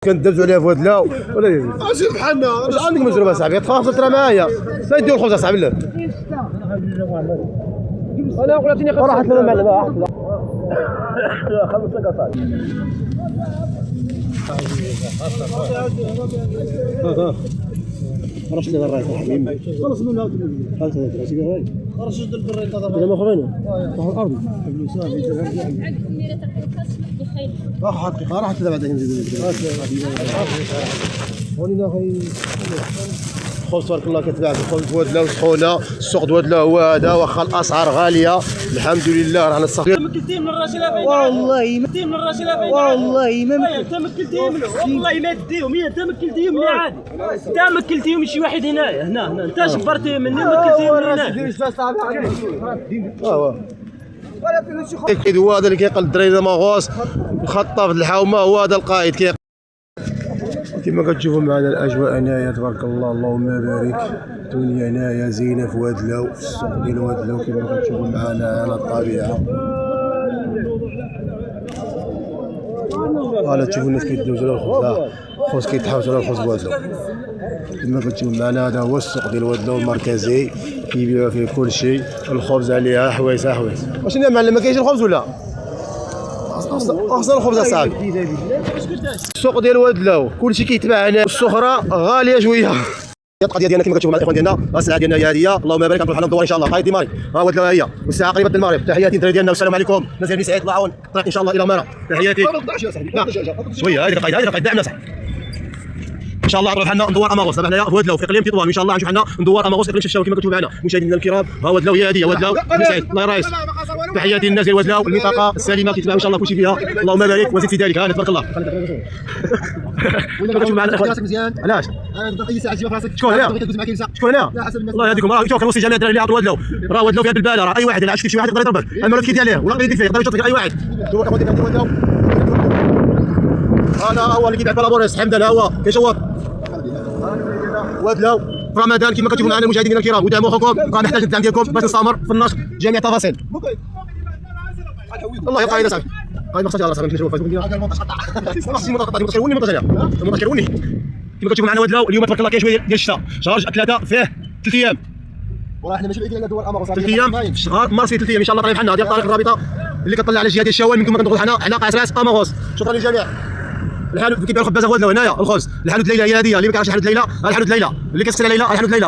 كندبزوا عليها في ودلا ولا اجي بحالنا واش عندك مجربه صاحبي تخاف ترى معايا سيديو الخبز اصاحبي لا انا قلت لي راحت لنا معلم خلصك اصاحبي رشد الراي صاحبي خلص من هذا خلص هذا رشد البر انت انا ما خرينا طاح الارض راح حتى بعد نزيد هوني اخي خوف تبارك الله كتباع خوف ودلا وسخونه السوق ودلا هو هذا واخا الاسعار غاليه الحمد لله رانا الصغير تمكلتي من الراجل فين والله ما من الراجل فين والله ما تمكلتي والله ما ديهم هي تمكلتيهم لي عادي تمكلتيهم شي واحد هنا انت جبرتي مني مكلتيهم اكيد هو هذا اللي كيقل الدراري ماغوس مخطف الحومه هو هذا القائد كما كتشوفوا معنا الاجواء هنايا تبارك الله اللهم بارك الدنيا هنايا زينه في ودلو في السوق ديال ودلو كما كتشوفوا معنا على الطبيعه ولا تشوفوا الناس كيدوزوا الخبز الخبز كيتحوسوا على الخبز بوادلو كما كتشوفوا معنا هذا هو السوق ديال ودلو المركزي كيبيعوا فيه كل شيء الخبز عليها حوايس واش يا معلم ما كاينش الخبز ولا احسن الخبز اصاحبي السوق ديال ودلو كلشي كيتباع هنا السخره غاليه شويه القضيه ديالنا كما كتشوفوا مع الاخوان ديالنا الساعه ديالنا هي هذه اللهم بارك نروحوا لهم دوار ان شاء الله قايد ماري ها ودلو هي والساعه قريبه المغرب تحياتي الدراري ديالنا والسلام عليكم مازال سعيد الله يعاون الطريق ان شاء الله الى مارا تحياتي شويه هذه القايد دعمنا صاحبي ان شاء الله نروح حنا ندوار اماغوس دابا حنايا في ودلو في اقليم تطوان ان شاء الله نشوف حنا ندوار اماغوس اقليم شفشاوي كما كتشوفوا معنا مشاهدينا الكرام ها ودلو هي هذه ودلو سعيد الله يريس تحياتي للناس ديال ودلو المنطقه السليمه كيتباعوا ان شاء الله كلشي فيها اللهم بارك وزد في ذلك تبارك الله كتشوفوا معنا الاخوان مزيان علاش اي ساعه تجي في راسك شكون هنا شكون هنا الله يهديكم راه شوف كنوصي جميع الدراري اللي عطوا ودلو راه ودلو فيها بالباله راه اي واحد اللي عاش شي واحد يقدر يضربك اما لو كيدير عليه ولا يديك فيه يقدر يشوط اي واحد شوف الاخوان ديال ودلو هذا هو اللي كيبيع بالابوريس حمدان ها هو كيشوط ودلو في رمضان كما كتشوفوا معنا المشاهدين الكرام ودعموا اخوكم راه نحتاج الدعم ديالكم باش نستمر في النشر جميع التفاصيل الله يبقى علينا صاحبي هاي مقصد على صاحبي نشوفوا فيسبوك ديالنا هذا المونتاج قطع المونتاج كيروني كما كتشوفوا معنا ودلو اليوم تبارك الله كاين شويه ديال الشتاء شهر 3 فيه 3 ايام وراه حنا ماشي بعيدين على دوار اماغوس 3 ايام شهر مارس 3 ايام ان شاء الله طالعين بحالنا هذه الطريق الرابطه اللي كتطلع على الجهه ديال الشوال من كما كندخلوا حنا قاصراس اماغوس شكرا للجميع الحانوت كيبيعوا الخبازه في ودلو هنايا الخبز الحانوت ليلى هي هذه اللي ما كيعرفش الحانوت ليلى الحانوت ليلى اللي كتسال ليلى الحانوت ليلى